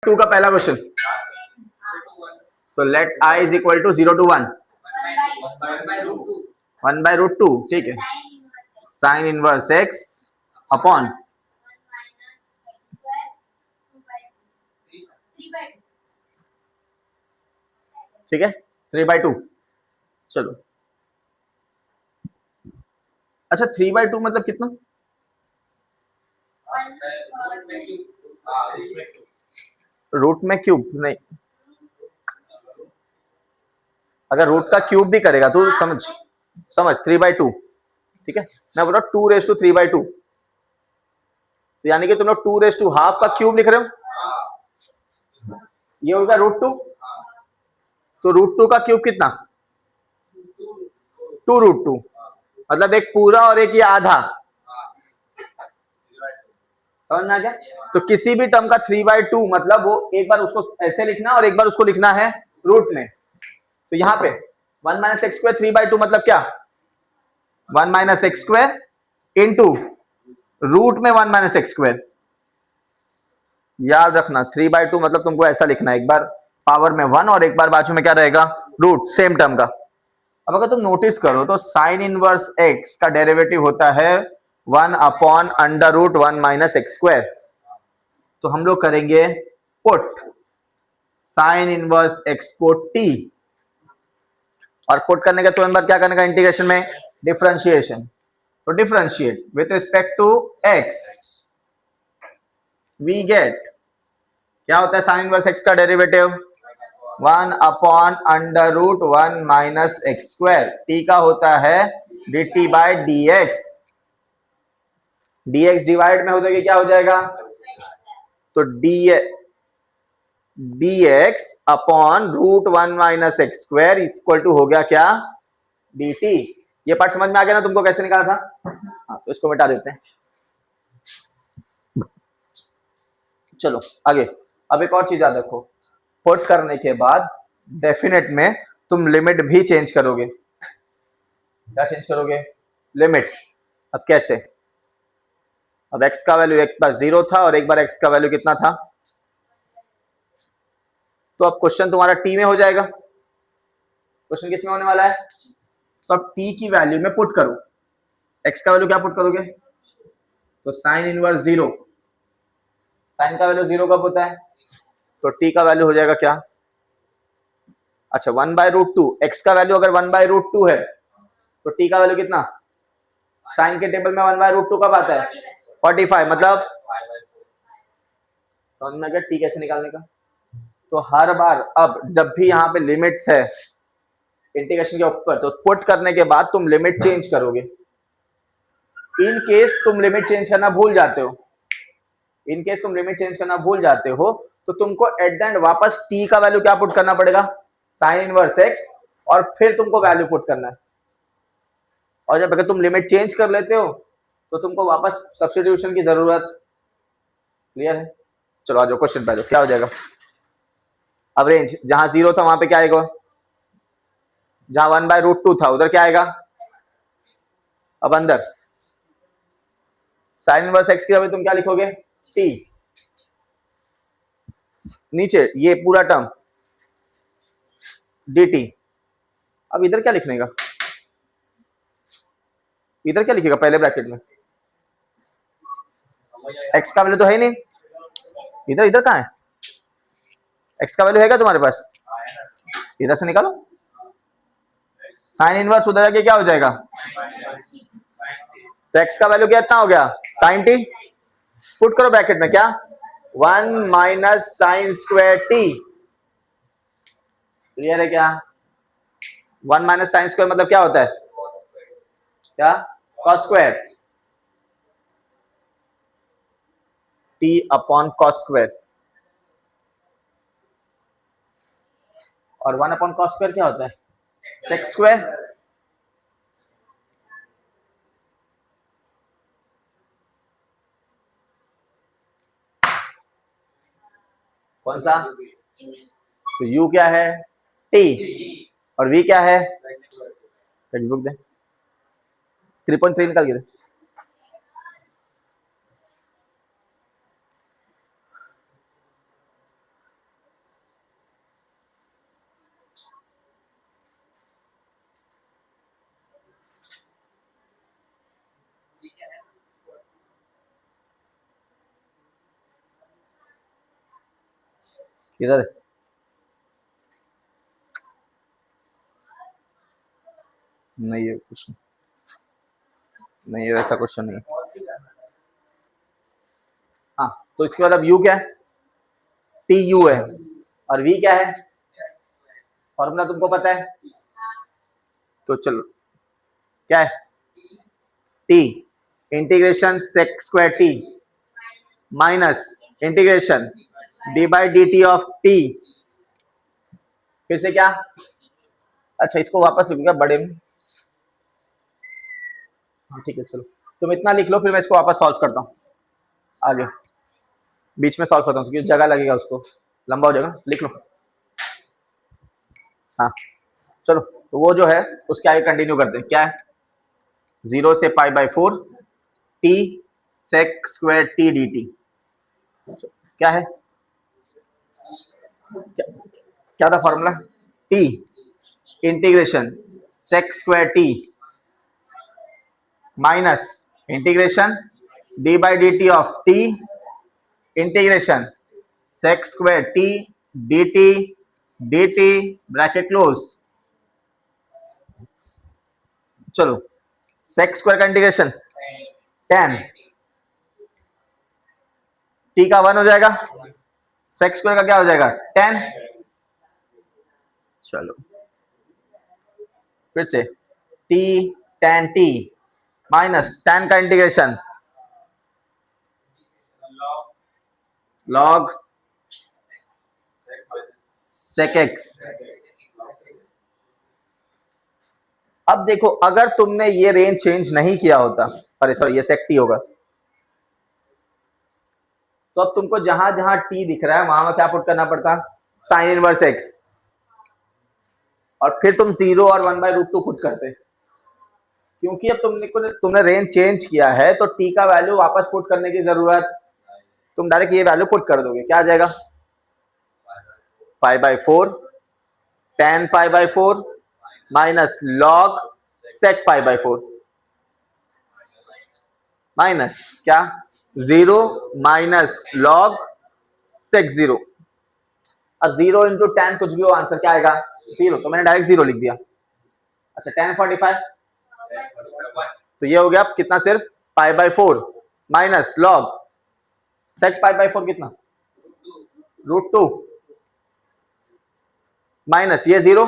To का पहला question, तो let I is equal to 0 to 1, 1/√2, ठीक है, साइन इनवर्स एक्स अपॉन ठीक है 3/2। चलो अच्छा 3/2 मतलब कितना? रूट में क्यूब नहीं, अगर रूट का क्यूब भी करेगा तो समझ समझ 3/2, ठीक है। मैं बोल रहा हूँ 2⁻³ तो यानी कि तुम लोग 2⁻½ का क्यूब लिख रहे हो, ये होगा √2, तो √2 का क्यूब कितना? 2√2, मतलब एक पूरा और एक ये आधा, समझ में आ गया? तो किसी भी टर्म का 3/2 मतलब वो एक बार उसको ऐसे लिखना और एक बार उसको लिखना है रूट में। तो यहाँ पे 1 - x² 3/2 मतलब क्या? 1 - x² इंटू रूट में 1 - x²। याद रखना 3/2 मतलब तुमको ऐसा लिखना है, एक बार पावर में 1 और एक बार बाजू में क्या रहेगा? रूट, सेम टर्म का। अब अगर तुम नोटिस करो तो साइन इनवर्स x का डेरिवेटिव होता है 1/√1 - x²। तो हम लोग करेंगे पुट साइन इनवर्स x को t, और पुट करने के तुरंत बाद क्या करने का? इंटीग्रेशन में डिफरेंशिएशन। तो differentiate with respect to x, we get क्या होता है? साइन इनवर्स x का डेरिवेटिव 1/√1 - x², t का होता है dt/dx, dx डिवाइड में हो जाएगा क्या हो जाएगा? तो dx upon √1 - x² equal to हो गया क्या? dt। ये पार्ट समझ में आ गया ना तुमको कैसे निकाला था? हाँ, तो इसको मिटा देते हैं। चलो आगे, अब एक और चीज याद रखो, पुट करने के बाद डेफिनेट में तुम लिमिट भी चेंज करोगे। क्या चेंज करोगे? लिमिट। अब कैसे? अब x का वैल्यू एक बार 0 था और एक बार x का वैल्यू कितना था? तो अब क्वेश्चन तुम्हारा t में हो जाएगा। क्वेश्चन किस में होने वाला है? तो अब t की वैल्यू में पुट करो, x का वैल्यू क्या पुट करोगे? तो साइन इनवर्स 0, साइन का वैल्यू 0 कब होता है? तो t का वैल्यू हो जाएगा क्या? अच्छा 1/√2, x का वैल्यू अगर 1/√2 है तो t का वैल्यू कितना? साइन के टेबल में 1/√2 कब आता है? 45, मतलब समझ में आ गया t कैसे निकालने का? तो हर बार अब जब भी यहाँ पे लिमिट्स है इंटीग्रेशन के ऊपर, तो पुट करने के बाद तुम लिमिट चेंज करोगे। इन केस तुम लिमिट चेंज करना भूल जाते हो, इन केस तुम लिमिट चेंज करना भूल जाते हो तो तुमको एट द एंड वापस t का वैल्यू क्या पुट करना पड़ेगा? साइन इनवर्स x, और फिर तुमको वैल्यू पुट करना है। और जब अगर तुम लिमिट चेंज कर लेते हो तो तुमको वापस सब्स्टिट्यूशन की जरूरत। क्लियर है? चलो आ जाओ क्वेश्चन पे, क्या हो जाएगा? अब रेंज जहां 0 था वहां पे क्या आएगा? जहां 1/√2 था उधर क्या आएगा? अब अंदर साइन इनवर्स x की जगह तुम क्या लिखोगे? t। नीचे ये पूरा टर्म dt। अब इधर क्या लिखने का? इधर क्या लिखेगा पहले ब्रैकेट में? x का वैल्यू तो है ही नहीं, इधर इधर कहाँ है? x का वैल्यू है क्या तुम्हारे पास? इधर से निकालो, साइन इनवर्स उधर जाके क्या हो जाएगा? तो x का वैल्यू कितना हो गया? Sine t। पुट करो ब्रैकेट में क्या? 1 - sin²t। क्लियर है क्या? 1 - sin² मतलब क्या होता है? क्या? cos², t upon cos²। और 1/cos² क्या होता है? sec²। कौन सा? तो u क्या है? t, और v क्या है? बुक दे 3.3 निकाल के दे। किधर है? नहीं है कुछ, नहीं है वैसा क्वेश्चन नहीं है। हाँ, तो इसके बाद अब यू क्या है? टी यू है, और वी क्या है? फॉर्मूला तुमको पता है, तो चलो क्या है? T integration sec square T minus integration D by D T of T, फिर से क्या? अच्छा, इसको वापस लिखूंगा बड़े में। हाँ ठीक है, चलो तुम इतना लिख लो, फिर मैं इसको वापस सॉल्व करता हूँ आगे, बीच में सॉल्व करता हूँ क्योंकि जगह लगेगा, उसको लंबा हो जाएगा, लिख लो। हाँ चलो, तो वो जो है उसके आगे कंटिन्यू करते हैं। क्या है? 0 से pi by 4 T sec square T D T. क्या है? क्या, क्या था formula? T integration sec square T minus integration D by D T of T integration sec square T D T bracket close. चलो, सेक स्क्वायर का integration tan T का 1 हो जाएगा, सेक स्क्वायर का क्या हो जाएगा? tan। चलो फिर से T tan T minus tan का इंटीग्रेशन log sec x। अब देखो, अगर तुमने ये रेंज चेंज नहीं किया होता, अरे सॉरी ये sec t होगा, तो अब तुमको जहां जहां t दिख रहा है वहां क्या पुट करना पड़ता? साइन इनवर्स x, और फिर तुम 0 और 1/√2 पुट करते, क्योंकि अब तुमने रेंज चेंज किया है तो t का वैल्यू वापस पुट करने की जरूरत, तुम डायरेक्ट ये वैल्यू पुट कर दोगे। क्या आ जाएगा? पाई by 4 tan pi by 4 minus log sec pi by 4 minus क्या? 0 माइनस log sec 0। अब 0 इंटू tan कुछ भी हो, आंसर क्या आएगा? 0, तो मैंने डायरेक्ट 0 लिख दिया। अच्छा, tan 45, तो ये हो गया कितना? सिर्फ पाई by 4 minus log sec pi by 4 कितना? √2 माइनस ये 0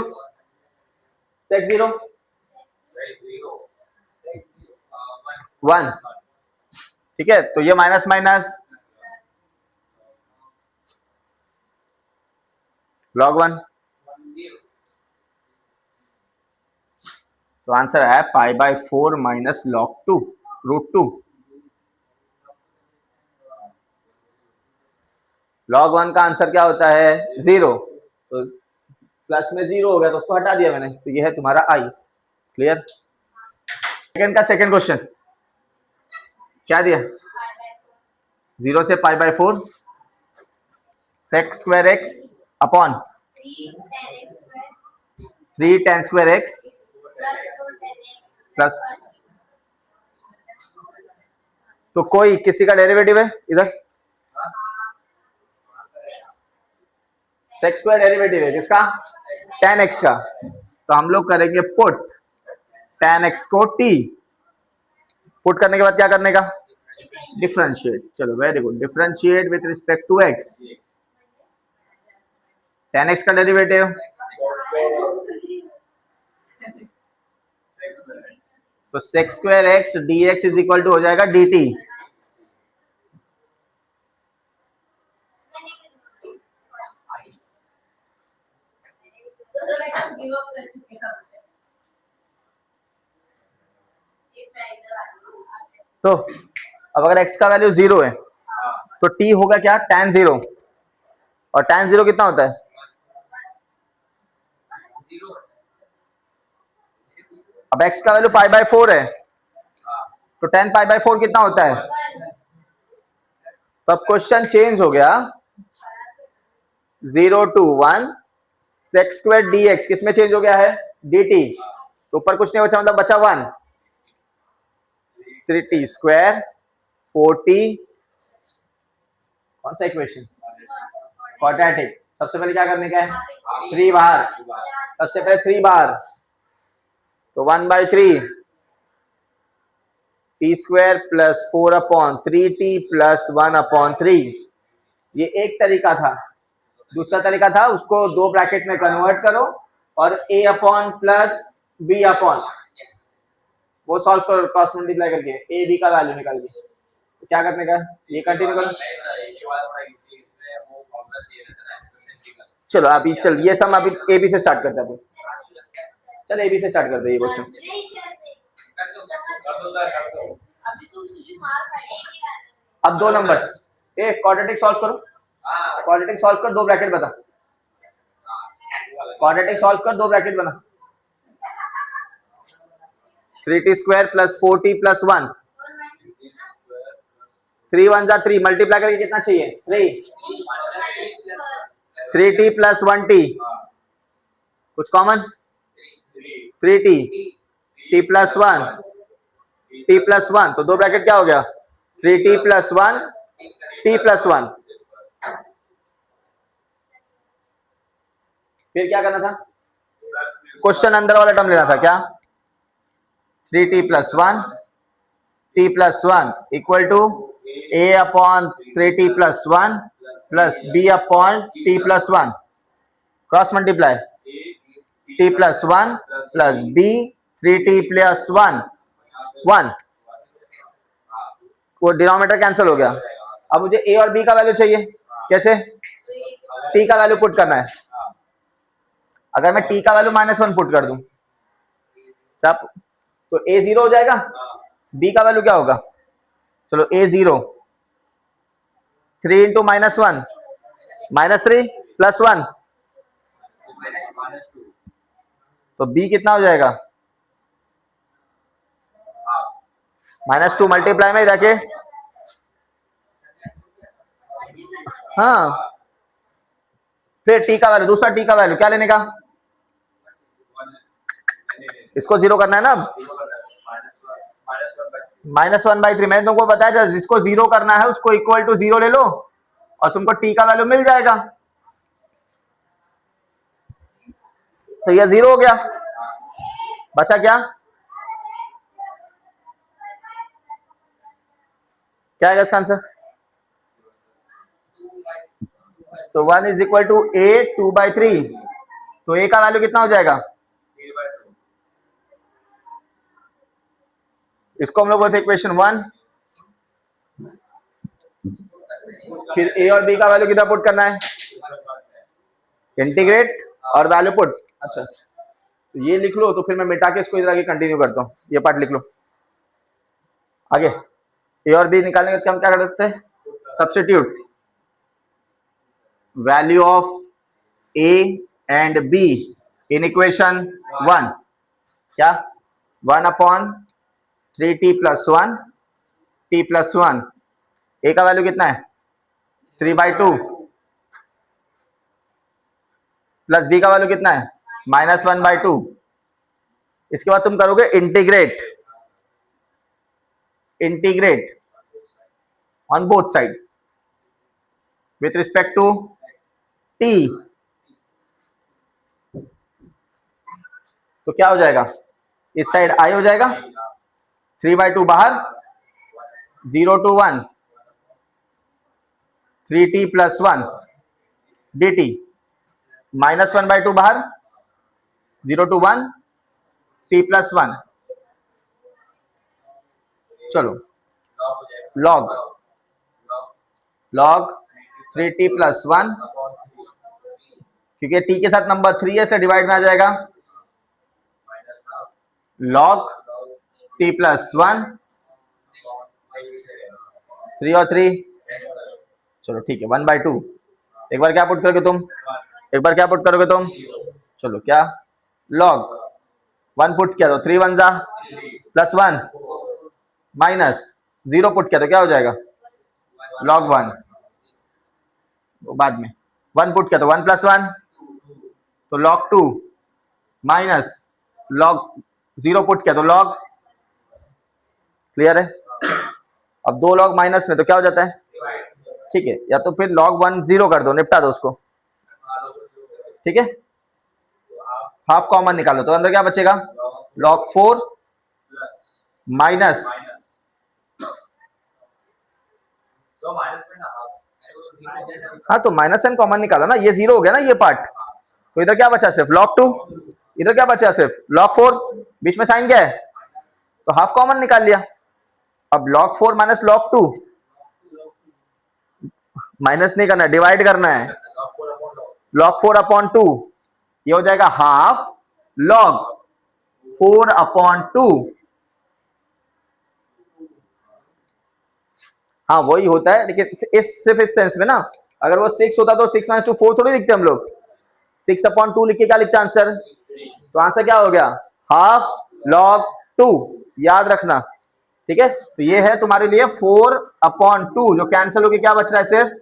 sec 0 1। ठीक है, तो ये माइनस माइनस log 1, तो आंसर है पाई बाई 4 माइनस log 2 √2। log 1 का आंसर क्या होता है? 0, तो प्लस में 0 हो गया तो उसको हटा दिया मैंने, तो ये है तुम्हारा आई। क्लियर? सेकंड का सेकंड क्वेश्चन क्या दिया? 0 से pi by 4 sec square X upon 3 tan square X plus, तो कोई किसी का डेरिवेटिव है इधर? सेक स्क्वायर डेरिवेटिव है किसका? tan x का, तो हम लोग करेंगे पुट tan x को t, पुट करने के बाद क्या करने का? डिफरेंशिएट। चलो very good, differentiate with respect to x। tan x का डेरिवेटिव तो sec square X dx is equal to हो जाएगा dt। तो अब अगर x का वैल्यू 0 है तो t होगा क्या? tan 0, और tan 0 कितना होता है? अब x का वैल्यू पाई बाई 4 है तो tan पाई बाई 4 कितना होता है? तो अब क्वेश्चन चेंज हो गया, 0 to 1 सेक स्क्वायर dx किसमें चेंज हो गया है? dt, तो ऊपर कुछ नहीं बचा, मतलब बचा 1, 3t स्क्वायर 4t, कौन सा इक्वेशन? क्वाड्रेटिक। सबसे पहले क्या करने का है, 3 बाहर, सबसे पहले 3 बाहर, तो 1/3 T square plus 4/3t plus 1/3। ये एक तरीका था। दूसरा तरीका था उसको 2 ब्रैकेट में कन्वर्ट करो और a upon plus b upon, वो सॉल्व करो क्रॉस मल्टीप्लाई करके a b का वैल्यू निकाल के। तो क्या करने का, ये कंटिन्यू करो। चलो अभी चल ये सम अभी ए बी से स्टार्ट करते हैं। चल ए बी से स्टार्ट करते हैं ये क्वेश्चन। अब 2 नंबर्स, ए क्वाड्रेटिक सॉल्व करो, क्वाड्रेटिक सॉल्व कर, 2 ब्रैकेट बता, क्वाड्रेटिक सॉल्व कर, 2 ब्रैकेट बना। 3t square plus 4t plus 1, 3 1 जा 3, मल्टीप्लाई करके कितना चाहिए 3, 3t प्लस 1t, कुछ common 3t, t plus 1, t plus 1, तो 2 ब्रैकेट क्या हो गया 3t प्लस 1 t प्लस 1। फिर क्या करना था, क्वेश्चन अंदर वाला टर्म लेना था क्या, 3t plus 1 t plus 1 equal to a upon 3t plus 1 plus b upon t plus 1, cross multiply t plus 1 plus b 3t plus 1 1, वो डिनोमिनेटर कैंसिल हो गया। अब मुझे a और b का वैल्यू चाहिए, कैसे, t का वैल्यू पुट करना है। अगर मैं t का वैल्यू -1 पुट कर दूं तब तो a 0 हो जाएगा, b का वैल्यू क्या होगा, चलो a 0, 3 इंटू -1 -3 प्लस 1, तो b कितना हो जाएगा -2 मल्टीप्लाई में जाके, हाँ फिर t का वैल्यू, दूसरा t का वैल्यू क्या लेने का, इसको 0 करना है ना, -1/3। मैंने तुमको बताया था जिसको 0 करना है उसको इक्वल टू 0 ले लो और तुमको t का वैल्यू मिल जाएगा। तो यह 0 हो गया, बचा क्या, क्या है इसका आंसर, तो 1 इज इक्वल टू a 2/3, तो a का वैल्यू कितना हो जाएगा, इसको हम लोग बोलते हैं इक्वेशन 1। फिर a और b का वैल्यू कितना पुट करना है, इंटीग्रेट और वैल्यू पुट। अच्छा तो ये लिख लो, तो फिर मैं मिटा के इसको इधर आगे कंटिन्यू करता हूँ, ये पार्ट लिख लो आगे। a और b निकालने के हम क्या कर सकते हैं, substitute value of a and b in equation 1, क्या 1/3t plus 1 t plus 1, a का वैल्यू कितना है 3/2 प्लस b का वैल्यू कितना है -1/2। इसके बाद तुम करोगे integrate on both sides with respect to t, तो क्या हो जाएगा, इस साइड i हो जाएगा, 3/2 बाहर, 0 to 1 3t प्लस 1 dt, -1/2 बाहर, 0 to 1 t प्लस 1। चलो log 3t प्लस 1, क्योंकि t के साथ नंबर 3 है इसलिए डिवाइड में आ जाएगा, log t प्लस 1, 3 और 3, चलो ठीक है 1/2। एक बार क्या पुट करोगे तुम, चलो क्या log 1 पुट किया तो 3 1 जा प्लस 1 माइनस 0 पुट किया तो क्या हो जाएगा log 1, तो बाद में 1 पुट किया तो 1 प्लस 1, तो log 2 माइनस log 0 पुट किया तो log, क्लियर है। अब 2 log माइनस में तो क्या हो जाता है, ठीक है, या तो फिर log 1 0 कर दो, निपटा दो उसको, ठीक है, हाफ कॉमन निकालो तो अंदर क्या बचेगा, log 4 माइनस, हाँ तो माइनस एन कॉमन निकाला ना, ये जीरो हो गया ना ये पार्ट, तो इधर क्या बचा सिर्फ log 2, इधर क्या बचा सिर्फ log 4, बीच में साइन क्या है तो हाफ कॉमन निकाल लिया। अब log 4 माइनस log 2, माइनस नहीं करना है, डिवाइड करना है, log 4 अपॉन 2, ये हो जाएगा हाफ log 4 अपॉन 2। हाँ वही होता है, लेकिन सिर्फ इस सेंस में ना, अगर वो 6 होता तो 6 माइनस 2 4 थोड़ी लिखते हम लोग, 6 अपॉन 2 लिख के क्या लिखते आंसर, तो आंसर क्या हो गया हाफ log 2, याद रखना। ठीक है, तो ये है तुम्हारे लिए 4 अपॉन 2 जो कैंसिल होके क्या बच रहा है सिर्फ,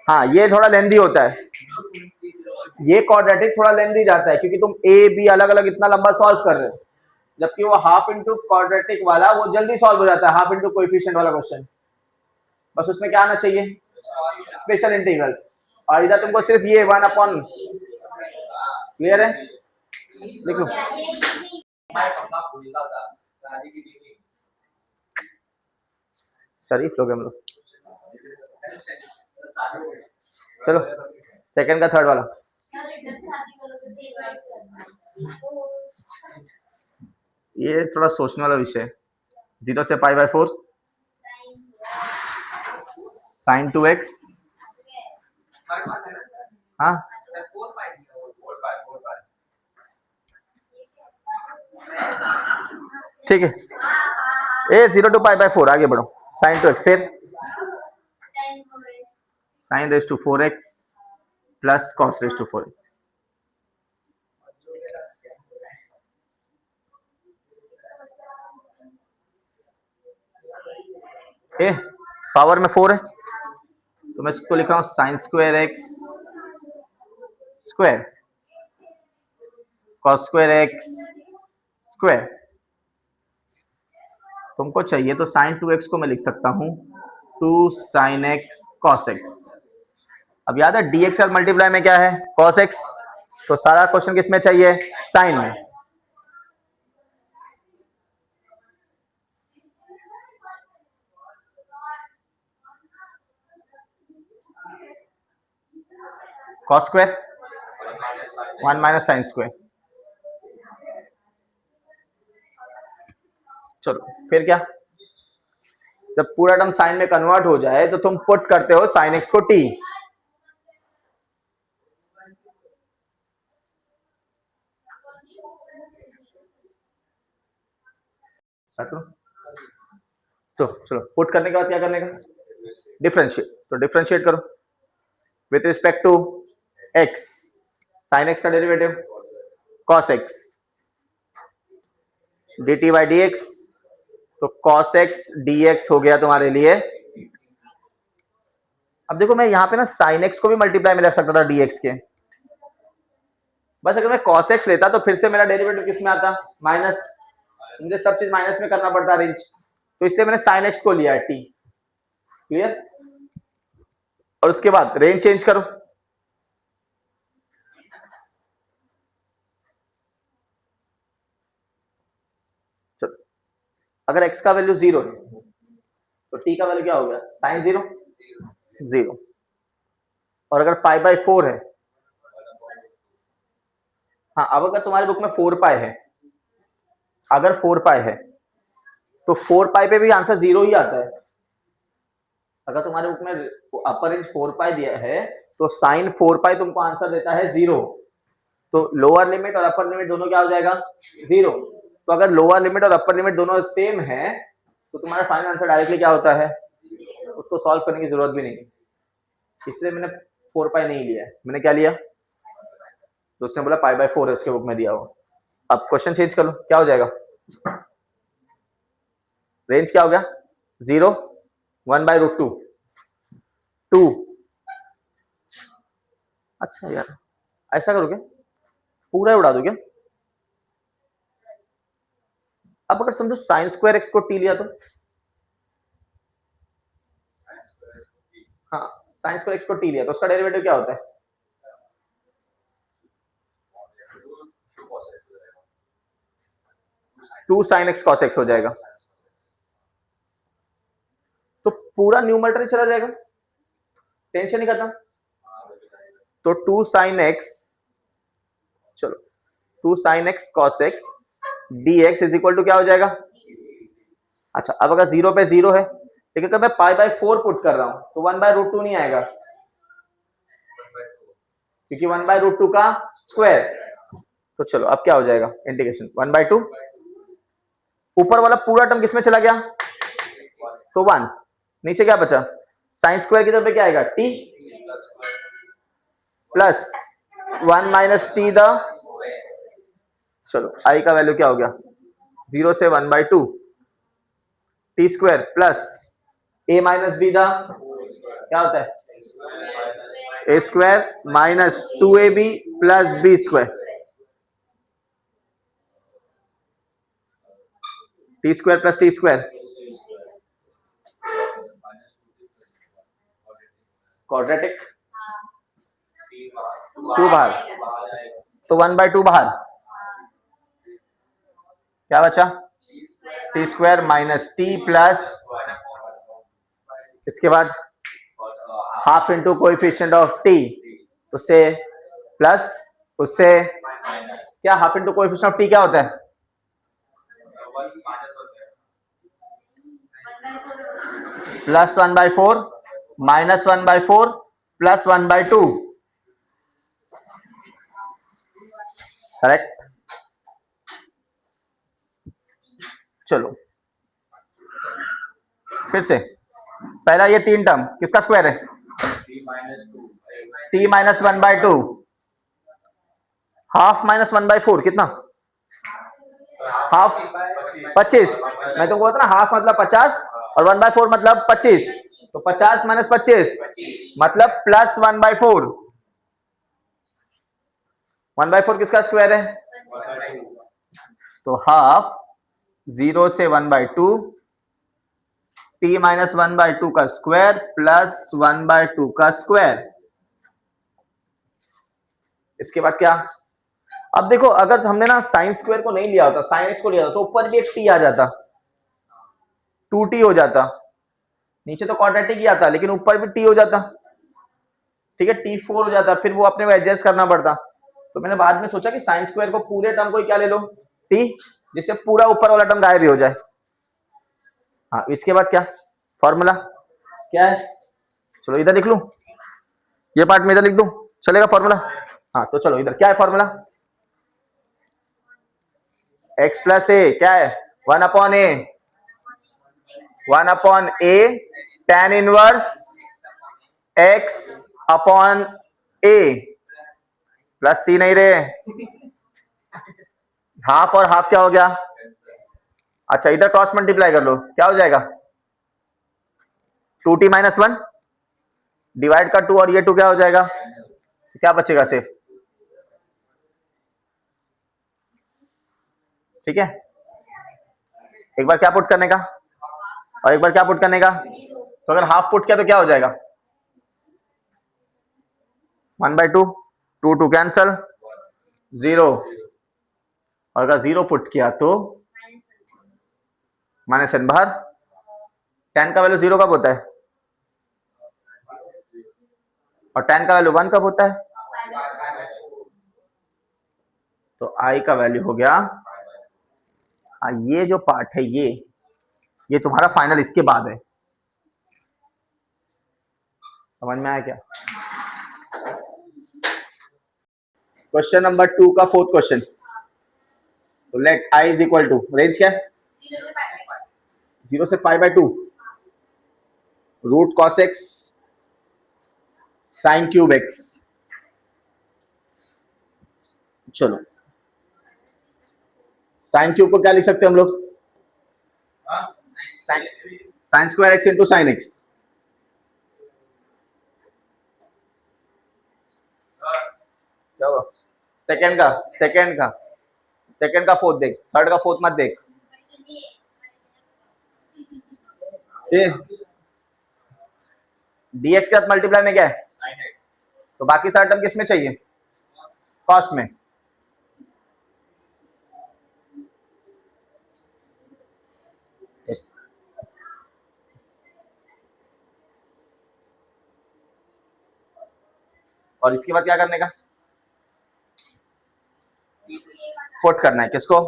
हाँ ये थोड़ा लेंदी होता है, ये क्वाड्रेटिक थोड़ा लेंदी जाता है क्योंकि तुम ए बी अलग अलग इतना लंबा सॉल्व कर रहे हो, जबकि वो हाफ इंटू क्वाड्रेटिक वाला वो जल्दी सॉल्व हो जाता है, हाफ इंटू कोएफिशिएंट वाला क्वेश्चन, बस उसमें क्या आना चाहिए स्पेशल इंटीग्रल्स, और इधर तुमको सिर्फ ये 1 अपॉन, क्लियर है, लिख लो। शरीफ लोग हम लोग, चलो सेकंड का थर्ड वाला, ये थोड़ा सोचने वाला विषय है, 0 से पाई बाय 4 साइन 2x, हाँ ठीक है, ए 0 टू पाई बाय 4 आगे बढ़ो, साइन 2x फिर sine raise to 4x plus cos raise to 4x, A power में 4 है तो मैं इसको लिख रहा हूं sine square x square cos square x square, तुमको चाहिए तो साइन 2x को मैं लिख सकता हूं 2 साइन x cos x, अब याद है dx का मल्टीप्लाई में क्या है cos x, तो सारा क्वेश्चन किसमें चाहिए साइन में, cos square 1 minus sine square, चलो फिर क्या, जब पूरा टर्म साइन में कन्वर्ट हो जाए तो तुम पुट करते हो साइन x को t, तो चलो पुट करने के बाद क्या करने का, डिफरेंशिएट, तो डिफरेंशिएट करो with respect to x, sine x का derivative cos x dt by dx, तो cos x dx हो गया तुम्हारे लिए। अब देखो मैं यहाँ पे ना sin x को भी मल्टीप्लाई में रख सकता था dx के, बस अगर मैं cos x लेता तो फिर से मेरा डेरिवेटिव किस में आता माइनस, मुझे सब चीज माइनस में करना पड़ता रेंज, तो इसलिए मैंने sin x को लिया है t, क्लियर, और उसके बाद रेंज चेंज करो, चलो अगर x का वैल्यू 0 है तो t का वैल्यू क्या हो गया साइन 0 0, और अगर पाई बाय 4 है, हाँ अब अगर तुम्हारे बुक में 4 पाई है, अगर 4 पाई है तो 4 पाई पे भी आंसर 0 ही आता है, अगर तुम्हारे बुक में अपर रेंज 4 पाई दिया है तो साइन 4 पाई तुमको आंसर देता है 0, तो लोअर लिमिट और अपर लिमिट दोनों क्या हो जाएगा 0, तो अगर लोअर लिमिट और अपर लिमिट दोनों सेम है तो तुम्हारा फाइनल आंसर डायरेक्टली क्या होता है, उसको सॉल्व करने की जरूरत भी नहीं है, इसलिए मैंने 4 पाई नहीं लिया, मैंने क्या लिया, तो उसने बोला पाई बाय 4 है उसके बुक में दिया हुआ। अब क्वेश्चन चेंज कर लो, क्या हो जाएगा, रेंज क्या हो गया 0 1 बाय रूट 2 2, अच्छा यार ऐसा करोगे पूरा उड़ा दोगे, अब अगर समझो साइन स्क्वायर एक्स को टी लिया तो, हाँ साइन स्क्वायर एक्स को टी लिया तो उसका डेरिवेटिव क्या होता है 2 sin x cos x हो जाएगा, तो पूरा न्यूमरेटर चला जाएगा, टेंशन नहीं खत्म। तो 2 sin x, चलो 2 sin x cos x dx is equal to क्या हो जाएगा। अच्छा, अब अगर 0 पे 0 है, लेकिन अगर मैं पाई बाय 4 पुट कर रहा हूं तो 1/√2 नहीं आएगा, क्योंकि 1/√2 का स्क्वायर। तो चलो अब क्या हो जाएगा, इंटीग्रेशन 1/2, ऊपर वाला पूरा टर्म किसमें चला गया, तो 1, नीचे क्या बचा, साइन स्क्वायर की तरफ क्या आएगा, t प्लस 1 माइनस टी द, चलो i का वैल्यू क्या हो गया, 0 से 1/2 T square plus a minus B द, क्या होता है, A square minus 2ab plus B square, T square plus T square, quadratic, 2 बाहर, तो 1/2 बाहर, क्या बचा, T square minus T plus, इसके बाद half into coefficient of T, उससे प्लस, उससे क्या, half into coefficient of T क्या होता है, प्लस 1/4 माइनस 1/4 प्लस 1/2, करेक्ट। चलो फिर से, पहला ये 3 टर्म किसका स्क्वायर है, t माइनस 1/2, हाफ माइनस 1/4 कितना, हाफ 25, मैं तुमको बोलता ना हाफ मतलब 50 और 1/4 मतलब 25, तो 50 माइनस 25 मतलब प्लस 1/4, 1/4 किसका स्क्वायर है, तो हाफ 0 से 1/2 t माइनस 1/2 का स्क्वायर प्लस 1/2 का स्क्वायर। इसके बाद क्या, अब देखो अगर हमने ना साइन स्क्वायर को नहीं लिया होता, साइन एक्स को लिया होता तो ऊपर भी एक टी आ जाता, 2t हो जाता, नीचे तो क्वाड्रेटिक ही आता लेकिन ऊपर भी t हो जाता, ठीक है, t4 हो जाता, फिर वो अपने को एडजस्ट करना पड़ता। तो मैंने बाद में सोचा कि साइन स्क्वायर को पूरे टर्म को क्या ले लो, t, जिससे पूरा ऊपर वाला टर्म गायब भी हो जाए। हाँ, इसके बाद क्या फॉर्मूला क्या है, चलो इधर लिख लूं, ये पार्ट में इधर लिख दूं, चलेगा फॉर्मूला। हाँ तो चलो इधर क्या है फॉर्मूला, x प्लस ए क्या है, 1/a, 1/a tan inverse x upon a plus C नहीं रहे, हाफ और हाफ क्या हो गया, अच्छा इधर क्रॉस मल्टीप्लाई कर लो, क्या हो जाएगा, 2t माइनस 1 डिवाइड का 2 और ये 2 क्या हो जाएगा, क्या बचेगा सिर्फ, ठीक है, एक बार क्या पुट करने का और एक बार क्या पुट करने का, तो अगर हाफ पुट किया तो क्या हो जाएगा, 1/2, 2 कैंसल, 0, और अगर 0 पुट किया तो माइनस n बाहर, tan का वैल्यू 0 कब होता है और tan का वैल्यू 1 कब होता है, तो i का वैल्यू हो गया, ये जो पार्ट है ये तुम्हारा फाइनल इसके बाद है, समझ में आया क्या। क्वेश्चन नंबर 2 का 4th क्वेश्चन, तो let i is equal to, range क्या है 0 से π/2 root cos x sine cube x। चलो साइन क्यूब को क्या लिख सकते हैं हम लोग, sine square x into sine X, second का फोर्थ देख, थर्ड का फोर्थ मत देख, dx के साथ मल्टीप्लाई में क्या है, तो बाकी सारा टर्म किस में चाहिए, कॉस्ट में, और इसके बाद क्या करने का, पुट करना है किसको,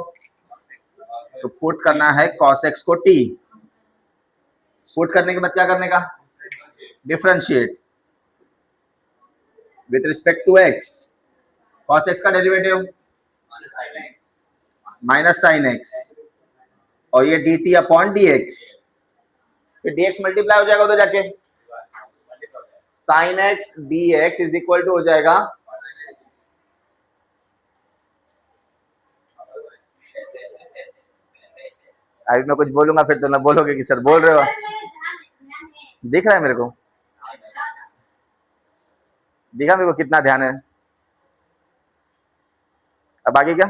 तो पुट करना है cos x को t, पुट करने के बाद क्या करने का, differentiate with respect to x, cos x का डेरिवेटिव माइनस साइन x और ये dt अपॉन dx, फिर dx मल्टीप्लाई हो जाएगा उधर जाके, sine x dx is equal to हो जाएगा अभी मैं कुछ बोलूंगा फिर तो ना बोलोगे कि सर बोल रहे हो, दिख रहा है मेरे को, दिखा मेरे को कितना ध्यान है। अब आगे क्या,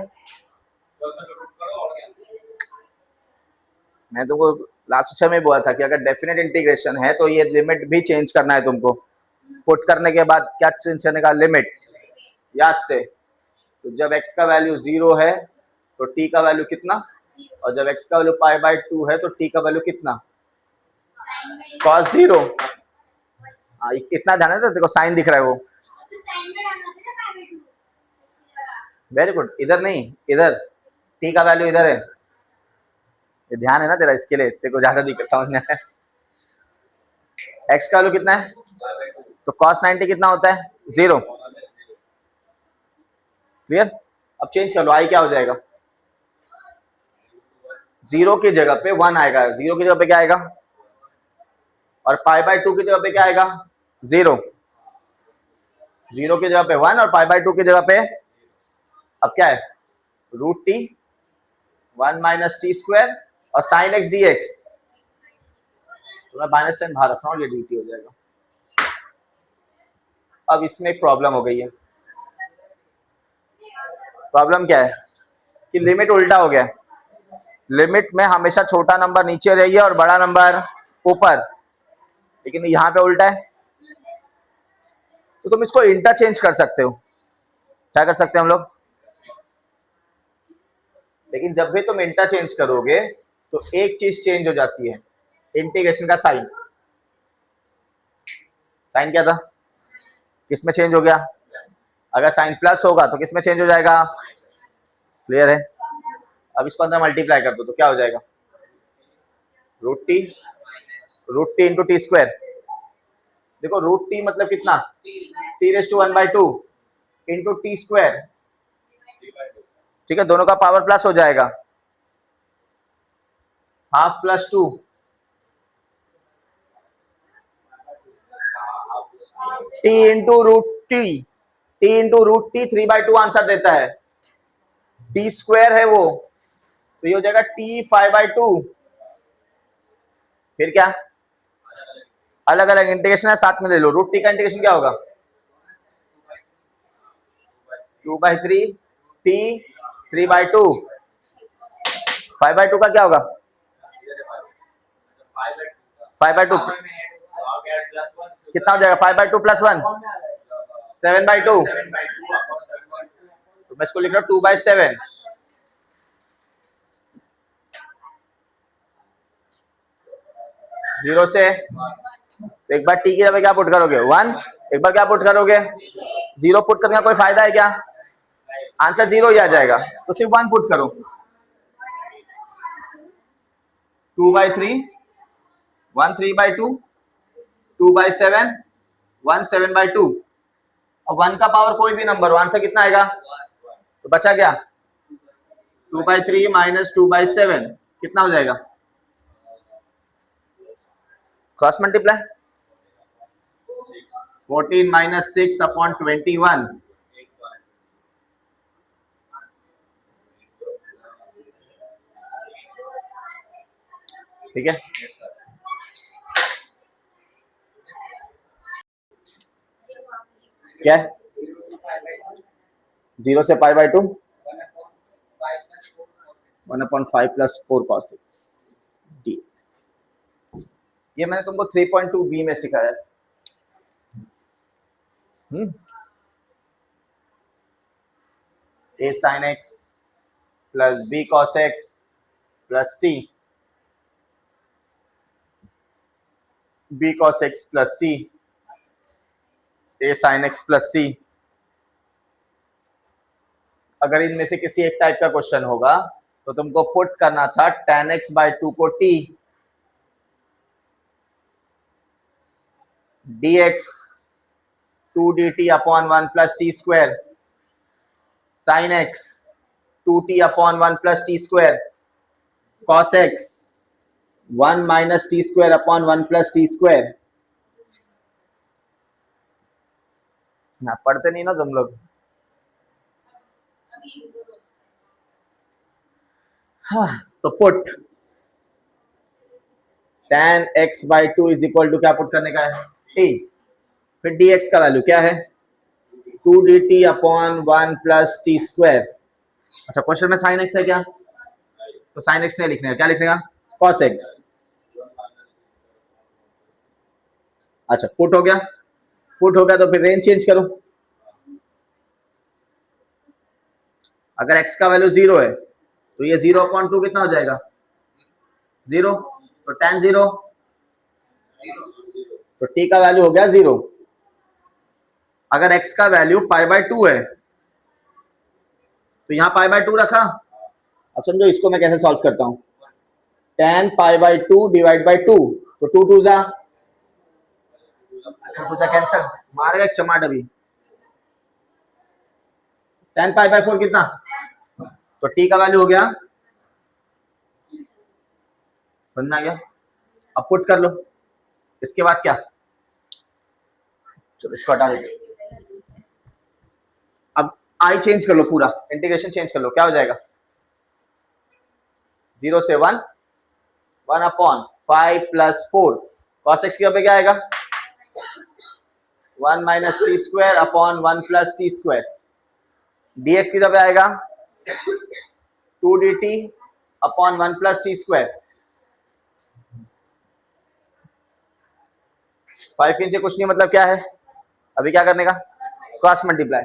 मैं तुमको लास्ट सेशन में बोला था कि अगर डेफिनेट इंटीग्रेशन है तो ये लिमिट भी चेंज करना है तुमको, पुट करने के बाद क्या चेंज करने का, लिमिट, याद से, तो जब x का वैल्यू 0 है तो t का वैल्यू कितना, और जब x का वैल्यू π/2 है तो t का वैल्यू कितना, cos 0, इतना ध्यान है, तो देखो साइन दिख रहा है वो, वेरी गुड, इधर नहीं इधर, t का वैल्यू इधर है, ये ध्यान है ना तेरा, इसके लिए तेरे को ज्यादा दिक्कत समझ में आया। x का वैल्यू कितना है, तो cos 90 कितना होता है, 0, क्लियर। अब चेंज कर लो, आई क्या हो जाएगा, 0 की जगह पे 1 आएगा, 0 की जगह पे क्या आएगा, और π/2 की जगह पे क्या आएगा, 0, 0 की जगह पे 1 और π/2 की जगह पे अब क्या है, √t 1 - t² और sin x dx, तो मैं माइनस साइन बाहर रख रहा हूँ, ये dt हो जाएगा। अब इसमें एक प्रॉब्लम हो गई है, प्रॉब्लम क्या है कि लिमिट उल्टा हो गया, लिमिट में हमेशा छोटा नंबर नीचे रहिए और बड़ा नंबर ऊपर, लेकिन यहाँ पे उल्टा है, तो तुम इसको इंटरचेंज कर सकते हो, क्या कर सकते हैं हम लोग, लेकिन जब भी तुम इंटरचेंज करोगे तो एक चीज चेंज हो जाती है, इंटीग्रेशन का साइन, साइन क्या था, किस में चेंज हो गया, अगर साइन प्लस होगा तो किस में चेंज हो जाएगा, क्लियर है। अब इसको अंदर मल्टीप्लाई कर दो तो क्या हो जाएगा, √t इंटू t², देखो √t मतलब कितना, t⁻² इंटू t², ठीक है, दोनों का पावर प्लस हो जाएगा, half plus 2, t into √t 3/2 answer देता है, t² है वो, तो ये हो जाएगा t 5/2, फिर क्या, अलग अलग इंटीग्रेशन है साथ में ले लो, √t का इंटीग्रेशन क्या होगा, 2/3 t 3/2, 5/2 का क्या होगा, 5/2 कितना हो जाएगा, 5/2 + 1 7/2, तो मैं इसको लिख रहा हूँ 2/7, जीरो से, तो एक बार टी की जगह क्या पुट करोगे 1, एक बार क्या पुट करोगे 0, पुट करने का कोई फायदा है क्या, आंसर 0 ही आ जाएगा, तो सिर्फ 1 पुट करो, 2/3 1 3/2 2/7 1 7/2, और 1 का पावर कोई भी नंबर हो, आंसर कितना आएगा, तो बचा क्या 2/3 - 2/7 कितना हो जाएगा, क्रॉस मल्टीप्लाई 14 - 6/21, ठीक है। क्या 0 से π/2 1/5 + 4 cos 6 d, ये मैंने तुमको 3.2b में सिखाया है, a sin x + b cos x + c b cos x + c A sine x plus सी। अगर इनमें से किसी एक टाइप का क्वेश्चन होगा तो तुमको पुट करना था tan x बाई 2 को t dx 2 dt upon 1 plus T square sine x 2t upon 1 plus T square cos x 1 minus t square upon 1 plus T square. ना पढ़ते नहीं ना तुम लोग। हाँ, तो put tan x by 2 is equal to क्या पुट करने का है t, फिर dx का वैल्यू क्या है 2 dt upon 1 plus T square. अच्छा क्वेश्चन में साइन x है क्या, तो साइन x नहीं लिखने का, क्या लिखने का cos x। अच्छा पुट हो गया, पुट हो गया तो फिर रेंज चेंज करो। अगर x का वैल्यू 0 है तो ये 0 अपॉन 2 कितना हो जाएगा 0, तो tan 0, तो t का वैल्यू हो गया 0। अगर x का वैल्यू पाई बाय 2 है तो यहाँ पाई बाय 2 रखा। अब समझो इसको मैं कैसे सॉल्व करता हूँ, tan pi by 2 divide by 2, तो 2 2 जा कैंसिल, मारेगा एक चमाट अभी। tan पाई बाय 4 कितना, तो t का वैल्यू हो गया, समझ गया। अब पुट कर लो, इसके बाद क्या, चलो इसको हटा देते। अब आई चेंज कर लो, पूरा इंटीग्रेशन चेंज कर लो, क्या हो जाएगा 0 से 1 1 अपॉन 5 प्लस 4 कॉस एक्स की जगह पे क्या आएगा 1 minus t square upon 1 plus T square. dx की जगह पे आएगा 2 dt upon 1 plus T square. 5 के नीचे कुछ नहीं, मतलब क्या है, अभी क्या करने का cross multiply,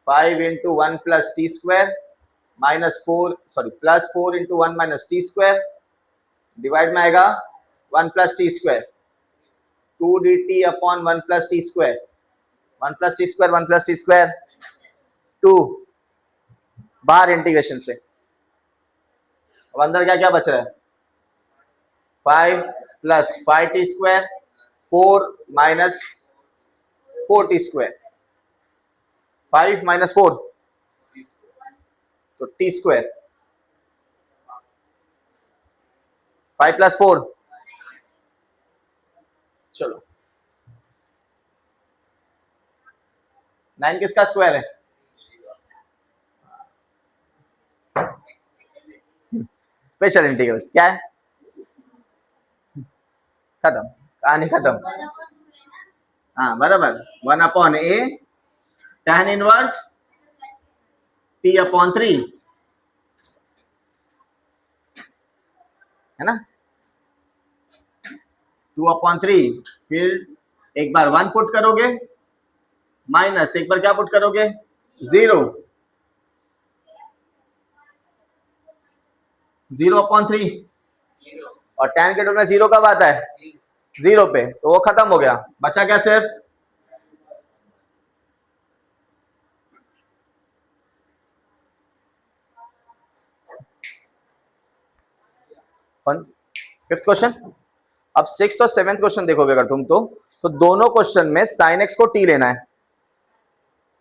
5 into 1 plus T square minus 4 sorry plus 4 into 1 minus t square divide में आएगा 1 plus T square 2 dt upon 1 plus T square 1 plus T square 1 plus T square 2 बाहर इंटीग्रेशन से। अब अंदर क्या क्या बच रहा है 5 plus 5 T square 4 minus 4 T square 5 minus 4 तो टी स्क्वायर 5 प्लस 4, चलो 9 किसका स्क्वायर है, स्पेशल इंटीग्रल्स क्या है, खत्म कहानी खत्म। हाँ बराबर 1 अपॉन ए tan इनवर्स t अपॉन 3 है ना, 2 अपॉन 3, फिर एक बार 1 पुट करोगे माइनस एक बार क्या पुट करोगे 0 0 अपॉन 3, और tan के टर्म में 0 कब आता है 0 पे, तो वो खत्म हो गया, बचा क्या सिर्फ फिफ्थ क्वेश्चन। अब सिक्स्थ और सेवेंथ क्वेश्चन देखोगे अगर तुम तो दोनों क्वेश्चन में साइन एक्स को टी लेना है।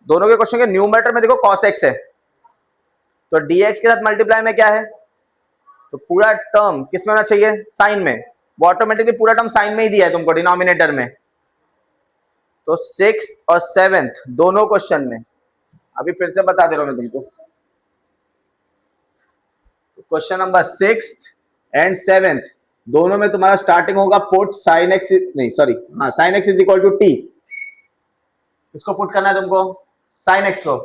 दोनों के क्वेश्चन के न्यूमरेटर में देखो कॉस एक्स है, तो dx के साथ मल्टीप्लाई में क्या है, तो पूरा टर्म किस में होना चाहिए साइन में, वो ऑटोमेटिकली पूरा टर्म साइन में ही दिया है तुमको डिनोमिनेटर में। तो सिक्स और सेवेंथ दोनों क्वेश्चन में, अभी फिर से बता दे रहा हूं मैं तुमको, question number six and seventh दोनों में तुम्हारा स्टार्टिंग होगा पुट साइन एक्स, नहीं सॉरी हाँ sine x is equal to t, इसको पुट करना है तुमको साइन एक्स को,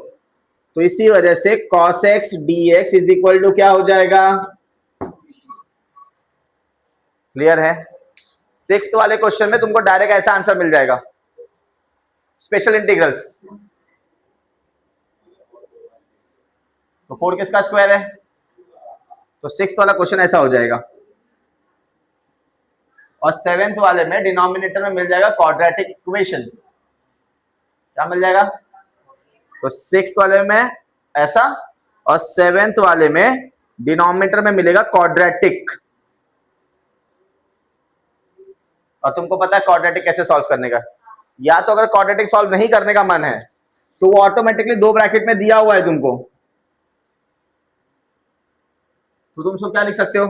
तो इसी वजह से cos x dx is equal to क्या हो जाएगा, क्लियर है। सिक्स्थ वाले क्वेश्चन में तुमको डायरेक्ट ऐसा आंसर मिल जाएगा, स्पेशल इंटीग्रल्स, तो 4 किसका स्क्वायर है, तो सिक्स्थ वाला क्वेश्चन ऐसा हो जाएगा। और 7th वाले में डिनोमिनेटर में मिल जाएगा क्वाड्रेटिक इक्वेशन। क्या मिल जाएगा? तो 6th वाले में ऐसा और 7th वाले में डिनोमिनेटर में मिलेगा क्वाड्रेटिक। और तुमको पता है क्वाड्रेटिक कैसे सॉल्व करने का? या तो अगर क्वाड्रेटिक सॉल्व नहीं करने का मन है तो वो ऑटोमेटिकली 2 ब्रैकेट में दिया हुआ है तुमको, तो तुम उसको क्या लिख सकते हो?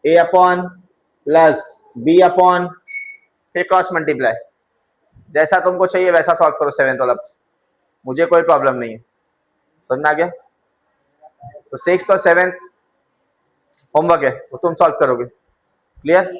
a upon plus b upon फिर क्रॉस मल्टीप्लाई। जैसा तुमको चाहिए वैसा सॉल्व करो 7th वाला, मुझे कोई प्रॉब्लम नहीं है। समझ में आ गया? तो 6th और 7th होमवर्क है, वो तुम सॉल्व करोगे। क्लियर?